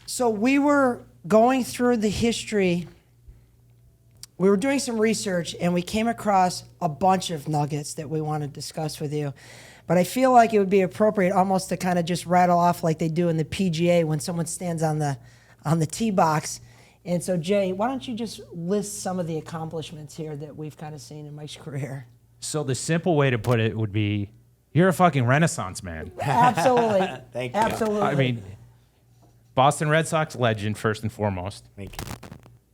So we were going through the history. We were doing some research, and we came across a bunch of nuggets that we want to discuss with you. But I feel like it would be appropriate almost to kind of just rattle off like they do in the PGA when someone stands on the tee box. And so, Jay, why don't you just list some of the accomplishments here that we've kind of seen in Mike's career? So the simple way to put it would be, you're a fucking Renaissance man. Absolutely. Thank you. Absolutely. I mean, Boston Red Sox legend, first and foremost. Thank you.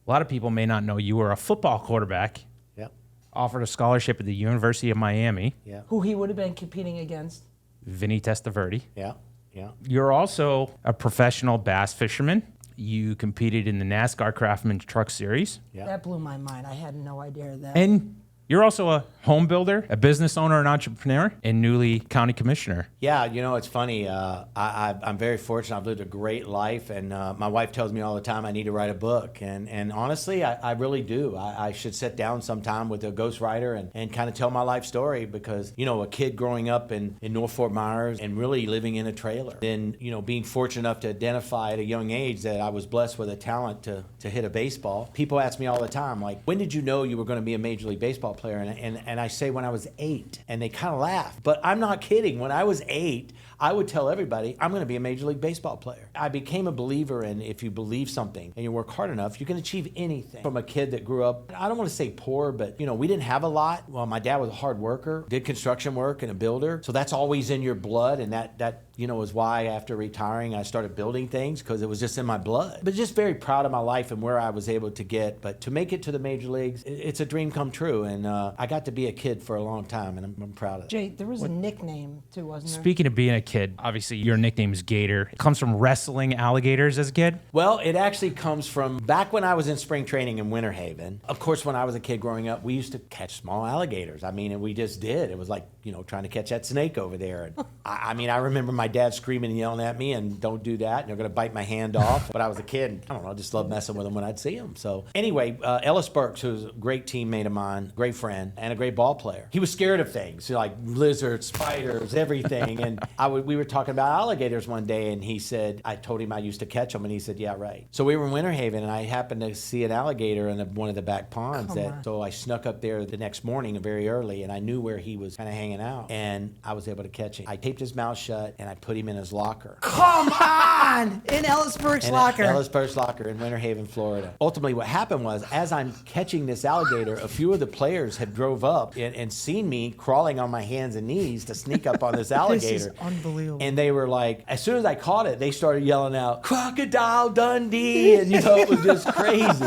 A lot of people may not know you were a football quarterback, Yep. offered a scholarship at the University of Miami, Yeah. Who he would have been competing against. Vinny Testaverde. Yeah. Yeah. You're also a professional bass fisherman. You competed in the NASCAR Craftsman Truck Series. Yeah. That blew my mind. I had no idea of that. And you're also a home builder, a business owner, an entrepreneur, and newly county commissioner. Yeah, you know, it's funny. I'm very fortunate. I've lived a great life, and my wife tells me all the time I need to write a book. And honestly, I really do. I should sit down sometime with a ghostwriter and kind of tell my life story because, you know, a kid growing up in North Fort Myers and really living in a trailer. Then, you know, being fortunate enough to identify at a young age that I was blessed with a talent to hit a baseball. People ask me all the time, like, when did you know you were going to be a Major League Baseball player? And I say when I was 8, and they kind of laugh. But I'm not kidding. When I was 8, I would tell everybody, I'm going to be a Major League Baseball player. I became a believer in if you believe something and you work hard enough, you can achieve anything. From a kid that grew up, I don't want to say poor, but, you know, we didn't have a lot. Well, my dad was a hard worker, did construction work and a builder. So that's always in your blood, and that you know, is why after retiring, I started building things because it was just in my blood. But just very proud of my life and where I was able to get. But to make it to the major leagues, it's a dream come true. And I got to be a kid for a long time, and I'm proud of it. Jay, there was a nickname too, wasn't there? Speaking of being a kid, obviously your nickname is Gator. It comes from wrestling alligators as a kid. Well, it actually comes from back when I was in spring training in Winter Haven. Of course, when I was a kid growing up, we used to catch small alligators. I mean, and we just did. It was like, you know, trying to catch that snake over there. And I mean, I remember my dad screaming and yelling at me, and don't do that, and you're going to bite my hand off. But I was a kid, and I don't know, I just loved messing with him when I'd see him. So anyway, Ellis Burks, who's a great teammate of mine, great friend, and a great ball player. He was scared of things, you know, like lizards, spiders, everything. And we were talking about alligators one day, and he said, I told him I used to catch them, and he said, yeah, right. So we were in Winter Haven, and I happened to see an alligator in one of the back ponds. So I snuck up there the next morning very early, and I knew where he was kind of hanging out, and I was able to catch him. I taped his mouth shut, and I put him in his locker. Come on! In Ellis Burke's locker. Ellis Burke's locker in Winter Haven, Florida. Ultimately, what happened was, as I'm catching this alligator, a few of the players had drove up and seen me crawling on my hands and knees to sneak up on this alligator. This is unbelievable. And they were like, as soon as I caught it, they started yelling out, Crocodile Dundee! And, you know, it was just crazy.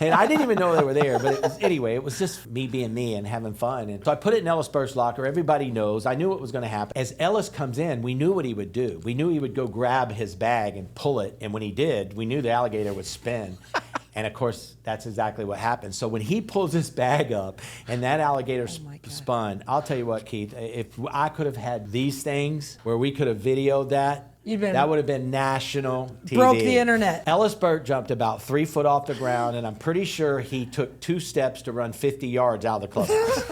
And I didn't even know they were there. But it was just me being me and having fun. And so I put it in Ellis Burke's locker. Everybody knows. I knew what was going to happen. As Ellis comes in, we knew what he would do. We knew he would go grab his bag and pull it. And when he did, we knew the alligator would spin. And of course, that's exactly what happened. So when he pulls his bag up and that alligator spun, I'll tell you what, Keith, if I could have had these things where we could have videoed that, that would have been national TV. Broke the internet. Ellis Burke jumped about 3 foot off the ground, and I'm pretty sure he took 2 steps to run 50 yards out of the clubhouse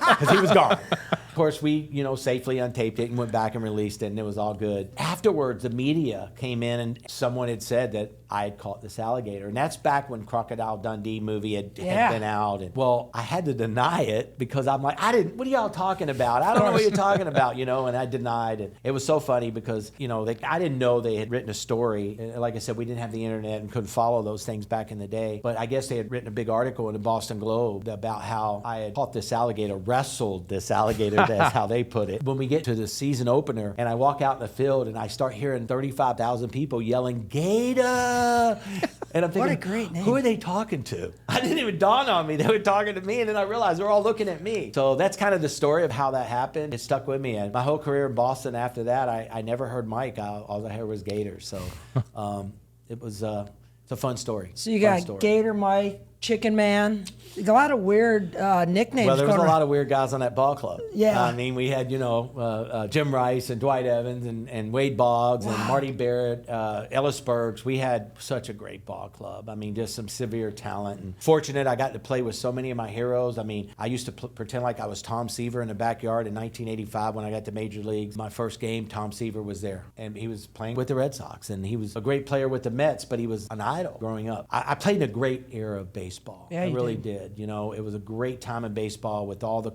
because he was gone. Of course, we, you know, safely untaped it and went back and released it, and it was all good. Afterwards, the media came in, and someone had said that I had caught this alligator. And that's back when Crocodile Dundee movie had been out. And, well, I had to deny it because I'm like, what are y'all talking about? I don't know what you're talking about, you know, and I denied it. It was so funny because, you know, I didn't know they had written a story. And like I said, we didn't have the internet and couldn't follow those things back in the day. But I guess they had written a big article in the Boston Globe about how I had caught this alligator, wrestled this alligator. That's how they put it. When we get to the season opener and I walk out in the field and I start hearing 35,000 people yelling, Gator! And I'm thinking, what a great name. Who are they talking to? I didn't even dawn on me. They were talking to me, and then I realized they're all looking at me. So that's kind of the story of how that happened. It stuck with me. And my whole career in Boston after that, I never heard Mike. All I heard was Gator. So it's a fun story. So you got Gator Mike, Chicken Man. A lot of weird nicknames. Well, there was a going lot around. of weird guys on that ball club. Yeah. I mean, we had, Jim Rice and Dwight Evans and Wade Boggs and Marty Barrett, Ellis Burks. We had such a great ball club. I mean, just some severe talent. And fortunate, I got to play with so many of my heroes. I mean, I used to pretend like I was Tom Seaver in the backyard in 1985 when I got to Major Leagues. My first game, Tom Seaver was there. And he was playing with the Red Sox. And he was a great player with the Mets, but he was an idol growing up. I played in a great era of baseball. Yeah, I you really did. did. It was a great time in baseball with all the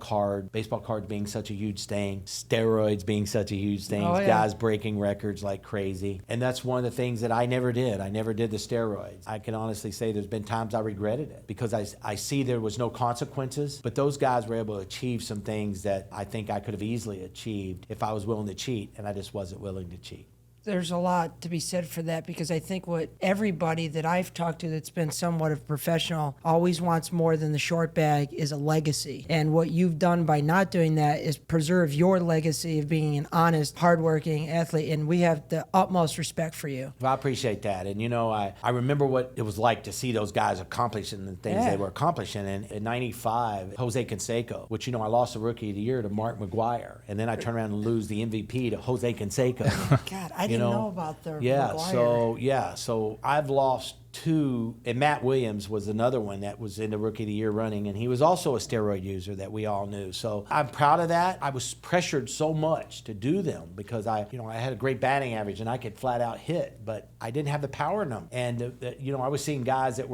baseball cards being such a huge thing, steroids being such a huge thing, Oh, yeah. guys breaking records like crazy. And that's one of the things that I never did. I never did the steroids. I can honestly say there's been times I regretted it because I see there was no consequences, but those guys were able to achieve some things that I think I could have easily achieved if I was willing to cheat, and I just wasn't willing to cheat. There's a lot to be said for that because I think what everybody that I've talked to that's been somewhat of a professional always wants more than the short bag is a legacy. And what you've done by not doing that is preserve your legacy of being an honest, hardworking athlete. And we have the utmost respect for you. Well, I appreciate that. And, I remember what it was like to see those guys accomplishing the things Yeah. they were accomplishing. And in 95, Jose Canseco, which, I lost the Rookie of the Year to Mark McGuire. And then I turned around and lose the MVP to Jose Canseco. God, I didn't know about the McGuire. So I've lost two, and Matt Williams was another one that was in the Rookie of the Year running, and he was also a steroid user that we all knew. So I'm proud of that. I was pressured so much to do them because I had a great batting average and I could flat out hit, but I didn't have the power in them. And I was seeing guys that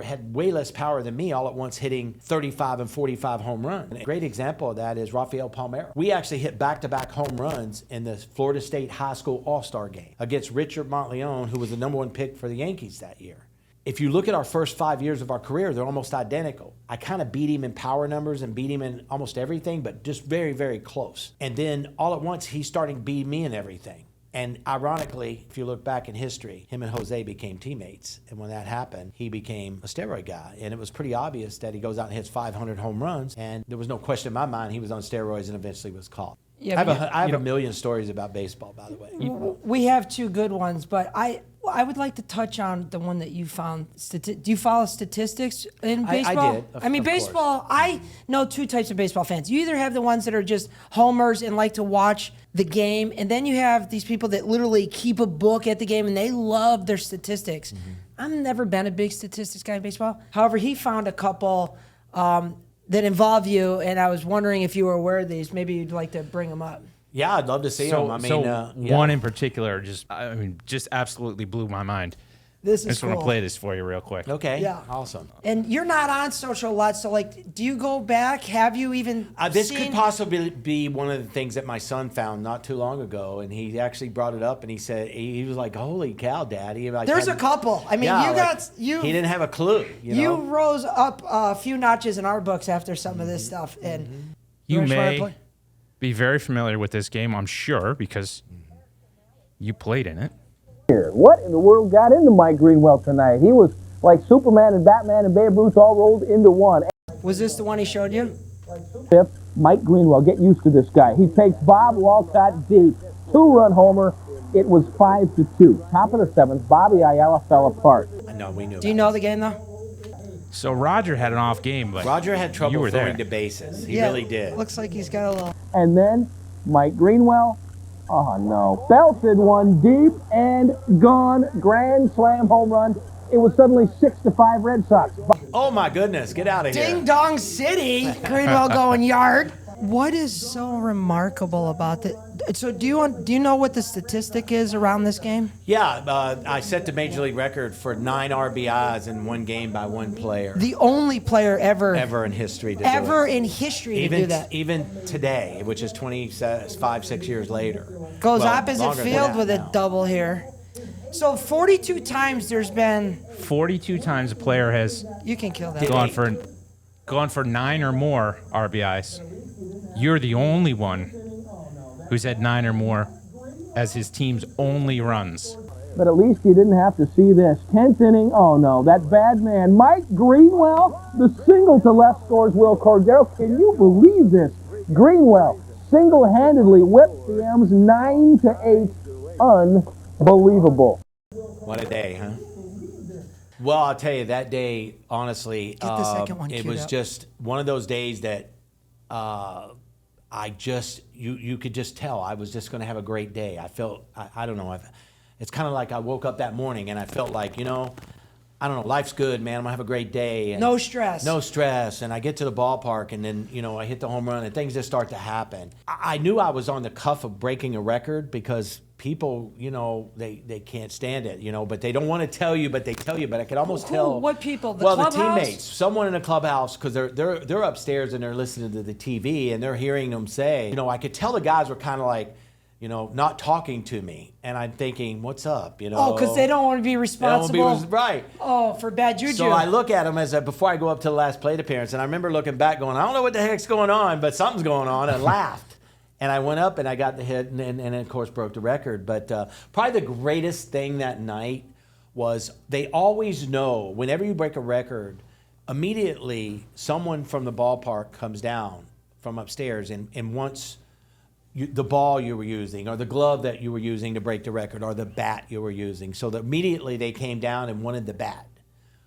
had way less power than me all at once hitting 35 and 45 home runs. And a great example of that is Rafael Palmeiro. We actually hit back-to-back home runs in the Florida State High School All-Star game against Richard Montleone, who was the number one pick for the Yankees that year. If you look at our first 5 years of our career, they're almost identical. I kind of beat him in power numbers and beat him in almost everything, but just very, very close. And then all at once, he's starting to beat me in everything. And ironically, if you look back in history, him and Jose became teammates. And when that happened, he became a steroid guy. And it was pretty obvious that he goes out and hits 500 home runs. And there was no question in my mind he was on steroids and eventually was caught. Yeah, I have a million stories about baseball, by the way. We have two good ones, but I would like to touch on the one that you found. Do you follow statistics in baseball? I did. I mean, baseball, I know two types of baseball fans. You either have the ones that are just homers and like to watch the game, and then you have these people that literally keep a book at the game and they love their statistics. Mm-hmm. I've never been a big statistics guy in baseball. However, he found a couple that involve you, and I was wondering if you were aware of these. Maybe you'd like to bring them up. Yeah, I'd love to see them. One in particular just absolutely blew my mind. This I is just want cool. to play this for you real quick. Okay. Yeah. Awesome. And you're not on social a lot, so do you go back? Have you even This seen? could possibly be one of the things that my son found not too long ago, and he actually brought it up, and he said he was like, "Holy cow, Daddy!" There's a couple. I mean, He didn't have a clue. You rose up a few notches in our books after some of this stuff, and You may be very familiar with this game, I'm sure, because you played in it. What in the world got into Mike Greenwell tonight? He was like Superman and Batman and Babe Ruth all rolled into one. Was this the one he showed you? Fifth, Mike Greenwell, get used to this guy. He takes Bob Walcott deep, 2-run homer. It was 5-2. Top of the seventh, Bobby Ayala fell apart. No, we knew. Do you know the game though? So Roger had an off game, but Roger had you trouble were throwing there. the bases. He really did. Looks like he's got a little. And then Mike Greenwell, oh no, belted one deep and gone. Grand slam home run. It was suddenly 6-5 Red Sox. Oh my goodness, get out of here. Ding Dong City, Greenwell going yard. What is so remarkable about it? So do you know what the statistic is around this game? Yeah, I set the major league record for 9 RBIs in one game by one player. The only player ever Ever in history to ever do it. in history to Even do that. even today, which is 6 years later. Goes Well, opposite longer than field that with a now. double here. So 42 times there's been. 42 times a player has You can kill that. gone for 9 or more RBIs. You're the only one who's had 9 or more as his team's only runs. But at least you didn't have to see this. 10th inning, oh no, that bad man, Mike Greenwell, the single to left scores Will Cordero. Can you believe this? Greenwell single-handedly whips the M's 9-8. Unbelievable. What a day, huh? Well, I'll tell you, that day, honestly, Get the second one it queued was up. just one of those days that you could just tell I was just going to have a great day. I felt, I don't know, it's kind of like I woke up that morning and I felt like, I don't know, life's good, man. I'm going to have a great day. And No stress. No stress. And I get to the ballpark and then, I hit the home run and things just start to happen. I knew I was on the cuff of breaking a record because people, they can't stand it, but they don't want to tell you, but they tell you. But I could almost tell. What people? The well, clubhouse? the teammates, someone in the clubhouse, because they're upstairs and they're listening to the TV and they're hearing them say, I could tell the guys were kind of like, not talking to me, and I'm thinking, what's up, Oh, because they don't want to be responsible. Right. Oh, for bad juju. So I look at them before I go up to the last plate appearance, and I remember looking back going, I don't know what the heck's going on, but something's going on, and laughed. And I went up and I got the hit and of course broke the record. But probably the greatest thing that night was they always know whenever you break a record, immediately someone from the ballpark comes down from upstairs and wants the ball you were using or the glove that you were using to break the record or the bat you were using. So immediately they came down and wanted the bat.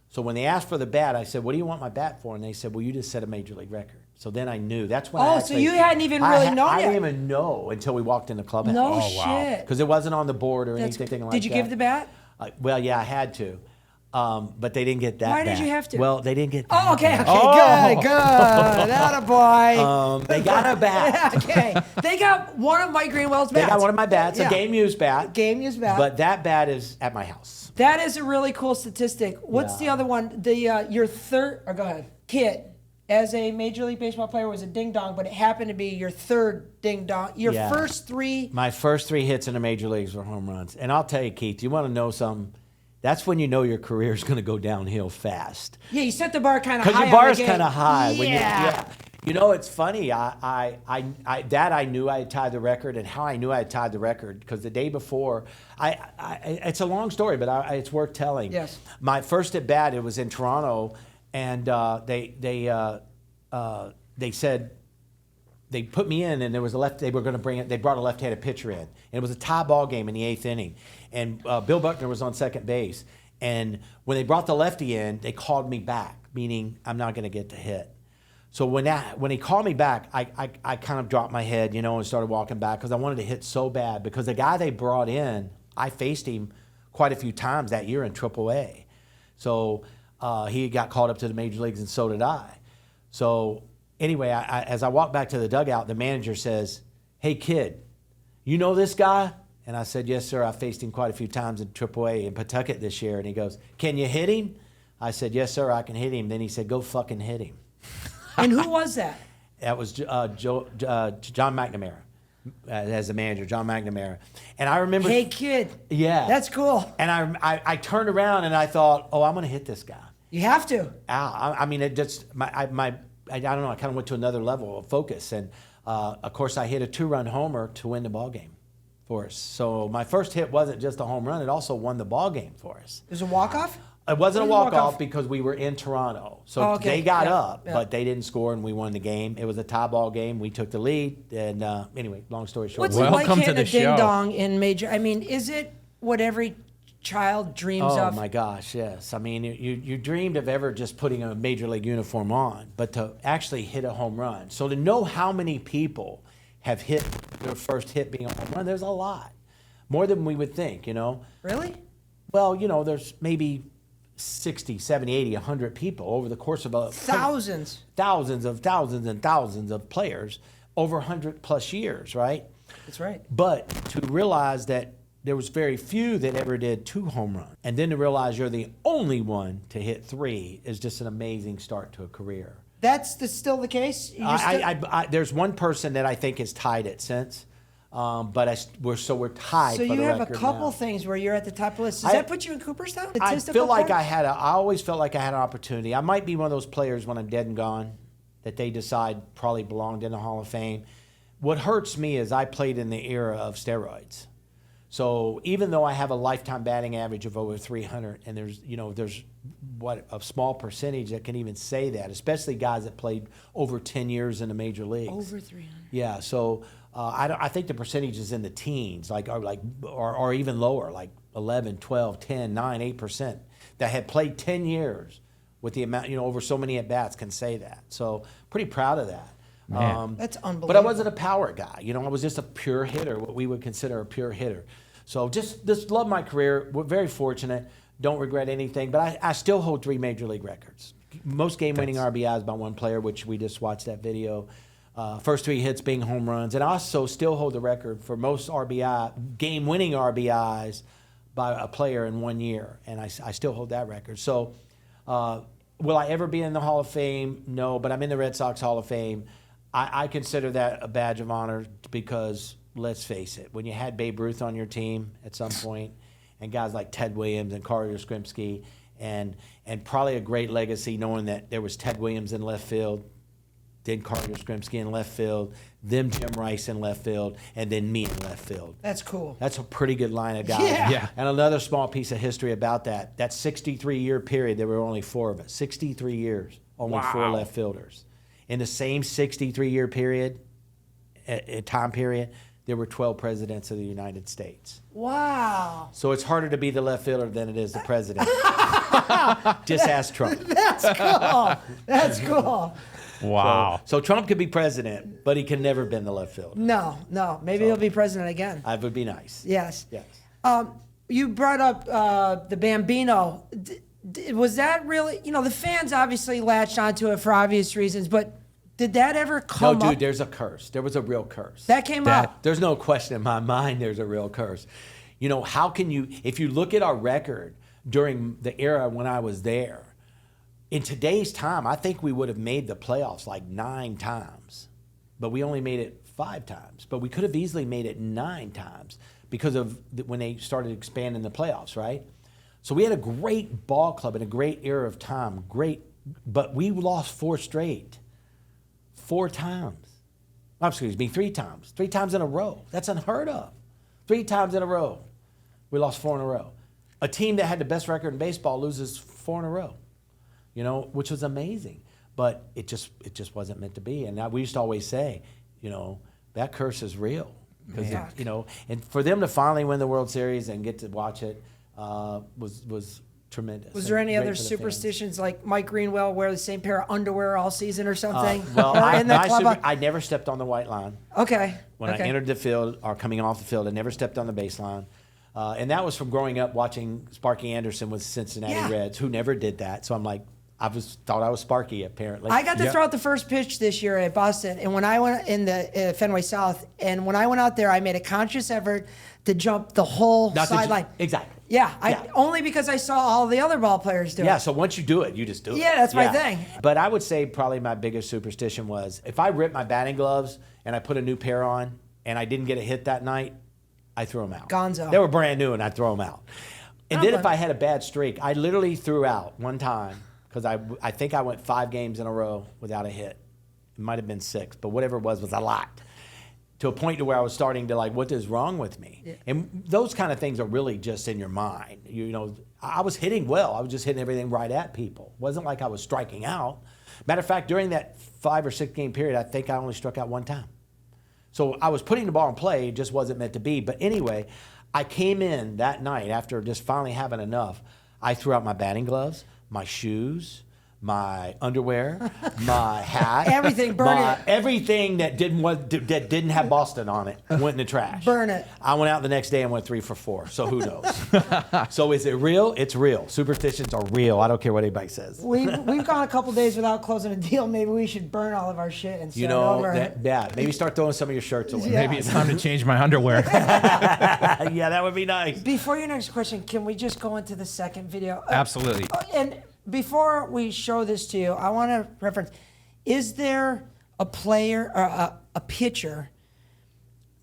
So when they asked for the bat, I said, what do you want my bat for? And they said, well, you just set a major league record. So then I knew. That's when I so you hadn't even really known I yet. didn't even know until we walked in the clubhouse. No wow. shit. Because it wasn't on the board or anything like that. Did you give the bat? Well, yeah, I had to. But they didn't get that Why did bat. you have to? Well, they didn't get that Oh, okay, bat. good. Attaboy. They got a bat. Okay. They got one of Mike Greenwell's bats. They got one of my bats, Yeah. a game-used bat. Game-used bat. But that bat is at my house. That is a really cool statistic. What's the other one? Your third, go ahead. Kid, as a Major League Baseball player, was a ding-dong, but it happened to be your third ding-dong. Your Yeah. first three. My first 3 hits in the major leagues were home runs. And I'll tell you, Keith, you want to know something? That's when you know your career is going to go downhill fast. Yeah, you set the bar kind of high. Because your bar is on the kind of game. high. Yeah. It's funny. I knew I had tied the record, and how I knew I had tied the record because the day before, it's a long story, but it's worth telling. Yes. My first at bat, it was in Toronto, and they said they put me in, and there was they were going to bring it. They brought a left-handed pitcher in, and it was a tie ball game in the 8th inning, and Bill Buckner was on second base, and when they brought the lefty in, they called me back, meaning I'm not going to get the hit. So when he called me back, I kind of dropped my head, and started walking back because I wanted to hit so bad because the guy they brought in, I faced him quite a few times that year in AAA. So he got called up to the major leagues, and so did I. So anyway, as I walked back to the dugout, the manager says, "Hey, kid, you know this guy?" And I said, "Yes, sir. I faced him quite a few times in AAA in Pawtucket this year." And he goes, "Can you hit him?" I said, "Yes, sir. I can hit him." Then he said, "Go fucking hit him." And who was that? That was John McNamara as the manager, John McNamara. And I remember. Hey, kid. Yeah. That's cool. And I turned around and I thought, oh, I'm going to hit this guy. You have to. I mean, it just, I don't know, I kind of went to another level of focus. And, of course, I hit a 2-run homer to win the ball game for us. So my first hit wasn't just a home run. It also won the ball game for us. It was a walk-off? It wasn't a What was the walk-off walk-off? because we were in Toronto. So Oh, okay. they got Yeah, up, yeah. but they didn't score, and we won the game. It was a tie ball game. We took the lead. And anyway, long story short. What's it like Welcome to hitting a the show. ding-dong in major? I mean, is it what every child dreams Oh, of? my gosh, yes. I mean, you dreamed of ever just putting a major league uniform on, but to actually hit a home run. So to know how many people have hit their first hit being a home run, there's a lot. More than we would think, Really? Well, there's maybe 60, 70, 80, 100 people over the course of Thousands. thousands and thousands of players over 100 plus years, right? That's right. But to realize that there was very few that ever did 2 home runs, and then to realize you're the only one to hit 3 is just an amazing start to a career. That's still the case? There's one person that I think has tied it since, but we're tied. So for you the have a record couple now. things where you're at the top of the list. Does that put you in Cooperstown? I Statistical feel like part? I always felt like I had an opportunity. I might be one of those players when I'm dead and gone that they decide probably belonged in the Hall of Fame. What hurts me is I played in the era of steroids. So even though I have a lifetime batting average of over 300, and there's a small percentage that can even say that, especially guys that played over 10 years in the major leagues. Over 300. Yeah, so I think the percentage is in the teens, or even lower, like 11, 12, 10, 9, 8%. that had played 10 years with the amount, over so many at-bats can say that. So pretty proud of that. That's unbelievable. But I wasn't a power guy. I was just a pure hitter, what we would consider a pure hitter. So just love my career. We're very fortunate. Don't regret anything. But I still hold 3 major league records. Most game-winning RBIs by one player, which we just watched that video. First 3 hits being home runs. And I also still hold the record for most game-winning RBIs by a player in 1 year. And I still hold that record. So will I ever be in the Hall of Fame? No, but I'm in the Red Sox Hall of Fame. I consider that a badge of honor because, let's face it, when you had Babe Ruth on your team at some point, and guys like Ted Williams and Carter Yastrzemski, and probably a great legacy knowing that there was Ted Williams in left field, then Carter Yastrzemski in left field, then Jim Rice in left field, and then me in left field. That's cool. That's a pretty good line of guys. Yeah. And another small piece of history about that 63-year period, there were only 4 of us. 63 years, only 4 left fielders. In the same 63-year period, time period, there were 12 presidents of the United States. Wow. So it's harder to be the left fielder than it is the president. Just ask Trump. That's cool. That's cool. Wow. So Trump could be president, but he can never have been the left fielder. No. Maybe he'll be president again. That would be nice. Yes. Yes. You brought up the Bambino. Was that really, the fans obviously latched onto it for obvious reasons, but did that ever come up? No, dude, there's a curse. There was a real curse. That came up. There's no question in my mind there's a real curse. How can you, if you look at our record during the era when I was there, in today's time, I think we would have made the playoffs like 9 times, but we only made it 5 times. But we could have easily made it 9 times because of when they started expanding the playoffs, right? So we had a great ball club and a great era of time, but we lost 4 straight. 4 times. Oh, excuse me, 3 times. 3 times in a row. That's unheard of. 3 times in a row. We lost 4 in a row. A team that had the best record in baseball loses 4 in a row, which was amazing. But it just wasn't meant to be. And we used to always say, that curse is real. Because, and for them to finally win the World Series and get to watch it was tremendous. Was there any Great other for the fans. superstitions like Mike Greenwell wear the same pair of underwear all season or something? I never stepped on the white line. Okay. When I entered the field or coming off the field, I never stepped on the baseline. And that was from growing up watching Sparky Anderson with Cincinnati Reds, who never did that. So I'm like, thought I was Sparky, apparently. I got to throw out the first pitch this year at Boston, and when I went in the Fenway South, and when I went out there, I made a conscious effort to jump the whole sideline. Exactly. Only because I saw all the other ball players do it. Yeah, so once you do it, you just do it. Yeah, that's my thing. But I would say probably my biggest superstition was if I ripped my batting gloves and I put a new pair on and I didn't get a hit that night, I threw them out. Gonzo. They were brand new and I'd throw them out. And then if I had a bad streak, I literally threw out one time because I think I went 5 games in a row without a hit. It might have been 6, but whatever it was a lot. To a point to where I was starting to what is wrong with me? Yeah. And those kind of things are really just in your mind. I was hitting well. I was just hitting everything right at people. It wasn't like I was striking out. Matter of fact, during that 5 or 6 game period, I think I only struck out 1 time. So I was putting the ball in play. It just wasn't meant to be. But anyway, I came in that night after just finally having enough. I threw out my batting gloves, my shoes, my underwear, my hat, everything, burn it. Everything that didn't have Boston on it went in the trash. Burn it. I went out the next day and went 3 for 4. So who knows? So is it real? It's real. Superstitions are real. I don't care what anybody says. We've gone a couple days without closing a deal. Maybe we should burn all of our shit and start over. Maybe start throwing some of your shirts away. Yeah. Maybe it's time to change my underwear. Yeah, that would be nice. Before your next question, can we just go into the second video? Absolutely. And before we show this to you, I want to reference, is there a player or a pitcher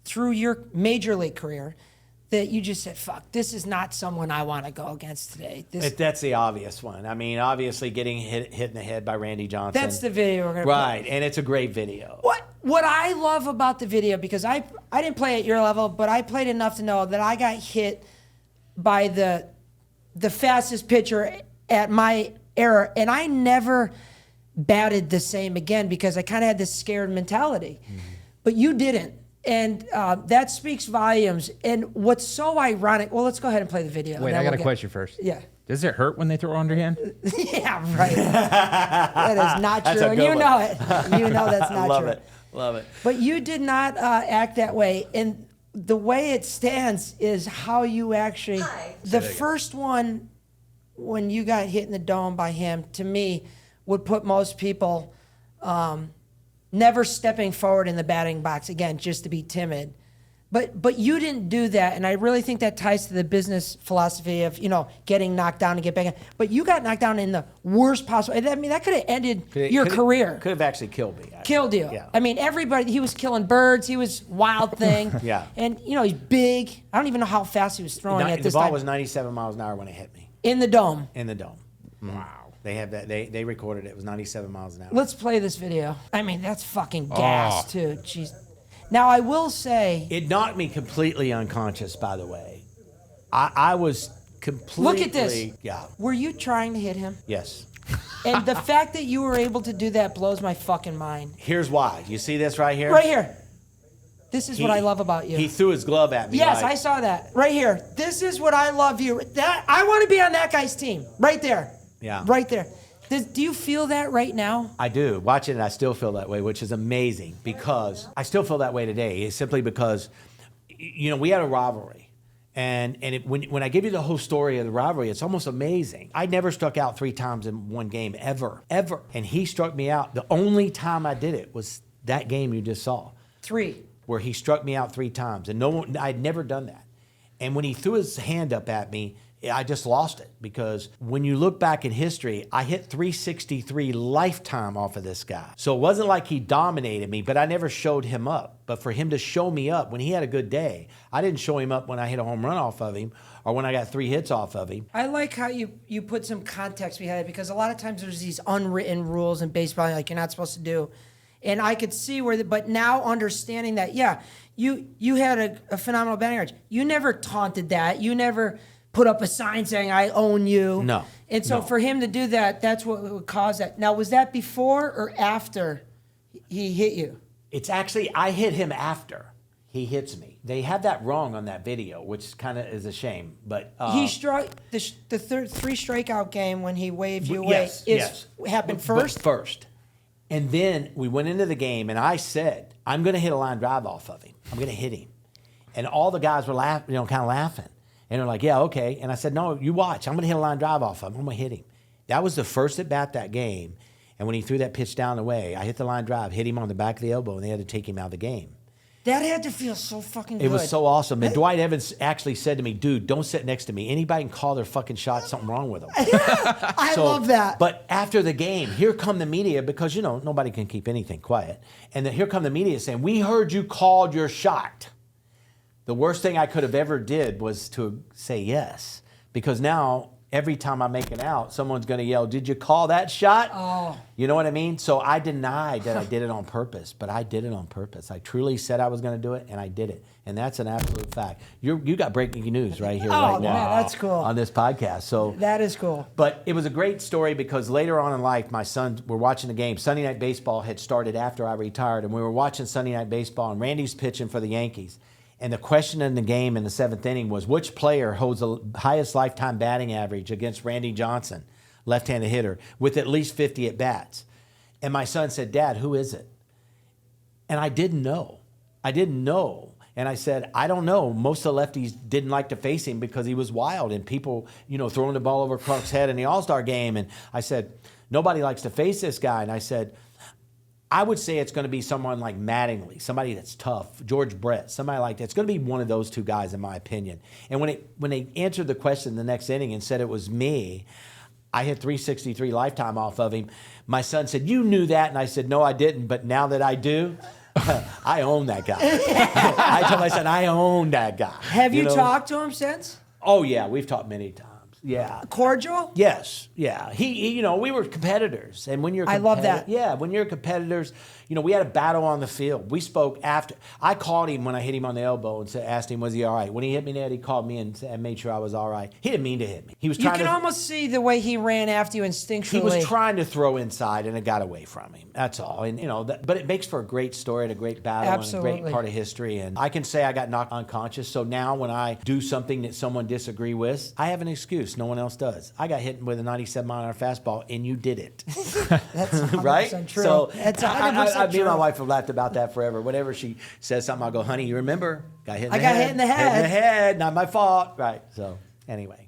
through your major league career that you just said, fuck, this is not someone I want to go against today? That's the obvious one. I mean, obviously getting hit in the head by Randy Johnson. That's the video we're going to play. Right, and it's a great video. What I love about the video, because I didn't play at your level, but I played enough to know that I got hit by the fastest pitcher at my era, and I never batted the same again because I kind of had this scared mentality. Mm-hmm. But you didn't. And that speaks volumes. And what's so ironic, well, let's go ahead and play the video. Wait, I got a question first. Yeah. Does it hurt when they throw underhand? Yeah, right. That is not That's true. a And good you one. know it. You know that's not Love true. it. Love it. But you did not act that way. And the way it stands is how you actually. The first one, when you got hit in the dome by him, to me, would put most people never stepping forward in the batting box, again, just to be timid. But you didn't do that, and I really think that ties to the business philosophy of, getting knocked down and get back. But you got knocked down in the worst possible. I mean, that could have ended your career. Could have actually killed me. Killed you. Yeah. I mean, everybody, he was killing birds. He was Wild Thing. Yeah. And, he's big. I don't even know how fast he was throwing at this The ball time. was 97 miles an hour when it hit me. In the dome. In the dome. Wow. They have that. They recorded it. It was 97 miles an hour. Let's play this video. I mean, that's fucking gas, too. Jeez. Now, I will say... It knocked me completely unconscious, by the way. I was completely... Look at this. Yeah. Were you trying to hit him? Yes. And the fact that you were able to do that blows my fucking mind. Here's why. You see this right here? Right here. This is what I love about you. He threw his glove at me. Yes, like, I saw that. Right here. This is what I love you. I want to be on that guy's team. Right there. Yeah. Right there. Do you feel that right now? I do. Watching it, I still feel that way, which is amazing because I still feel that way today. It's simply because, we had a rivalry. And when I give you the whole story of the rivalry, it's almost amazing. I never struck out 3 times in one game, ever. And he struck me out. The only time I did it was that game you just saw. 3. Where he struck me out 3 times. And I'd never done that. And when he threw his hand up at me, I just lost it because when you look back in history, I hit 363 lifetime off of this guy. So it wasn't like he dominated me, but I never showed him up. But for him to show me up when he had a good day, I didn't show him up when I hit a home run off of him or when I got 3 hits off of him. I like how you put some context behind it because a lot of times there's these unwritten rules in baseball like you're not supposed to do. And I could see but now understanding that, you had a phenomenal batting average. You never taunted that. You never put up a sign saying, I own you. No. And so for him to do that, that's what would cause that. Now, was that before or after he hit you? It's actually, I hit him after he hits me. They had that wrong on that video, which kind of is a shame. But he struck the 3 strikeout game when he waved you away. Yes. Happened first? But first. And then we went into the game, and I said, I'm going to hit a line drive off of him. I'm going to hit him. And all the guys were laughing, kind of laughing. And they're like, yeah, okay. And I said, no, you watch. I'm going to hit a line drive off of him. I'm going to hit him. That was the first at bat that game. And when he threw that pitch down the way, I hit the line drive, hit him on the back of the elbow, and they had to take him out of the game. That had to feel so fucking good. It was so awesome. And Dwight Evans actually said to me, dude, don't sit next to me. Anybody can call their fucking shot, something wrong with them. I love that. But after the game, here come the media, because, nobody can keep anything quiet. And then here come the media saying, we heard you called your shot. The worst thing I could have ever did was to say yes. Because now, every time I make an out, someone's going to yell, did you call that shot? Oh. You know what I mean? So I denied that I did it on purpose, but I did it on purpose. I truly said I was going to do it, and I did it. And that's an absolute fact. You got breaking news right here, right now. Man, that's cool. On this podcast. So that is cool. But it was a great story because later on in life, my sons were watching the game. Sunday Night Baseball had started after I retired, and we were watching Sunday Night Baseball, and Randy's pitching for the Yankees. And the question in the game in the 7th inning was, which player holds the highest lifetime batting average against Randy Johnson, left-handed hitter, with at least 50 at-bats? And my son said, Dad, who is it? And I didn't know. And I said, I don't know. Most of the lefties didn't like to face him because he was wild and people, throwing the ball over Clark's head in the All-Star game. And I said, nobody likes to face this guy. And I said, I would say it's going to be someone like Mattingly, somebody that's tough, George Brett, somebody like that. It's going to be one of those 2 guys, in my opinion. And when they answered the question the next inning and said it was me, I hit 363 lifetime off of him. My son said, you knew that? And I said, no, I didn't. But now that I do, I own that guy. I told my son, I own that guy. Have you talked to him since? Oh, yeah. We've talked many times. Yeah. Cordial? Yes, yeah. He, we were competitors, and when you're, I love that. Yeah, when you're competitors, we had a battle on the field. We spoke after. I called him when I hit him on the elbow and asked him, was he all right? When he hit me in the head, he called me and made sure I was all right. He didn't mean to hit me. He was You trying can to. almost see the way he ran after you instinctually. He was trying to throw inside, and it got away from him. That's all. And but it makes for a great story and a great battle and a great part of history. And I can say I got knocked unconscious. So now when I do something that someone disagree with, I have an excuse. No one else does. I got hit with a 97-mile-an-hour fastball, and you did it. That's 100% right? true. So That's 100% me and my true. wife have laughed about that forever. Whenever she says something, I'll go, honey, you remember? Got hit in the I got head. hit in the Hit in head. the head. Not my fault. Right. So anyway.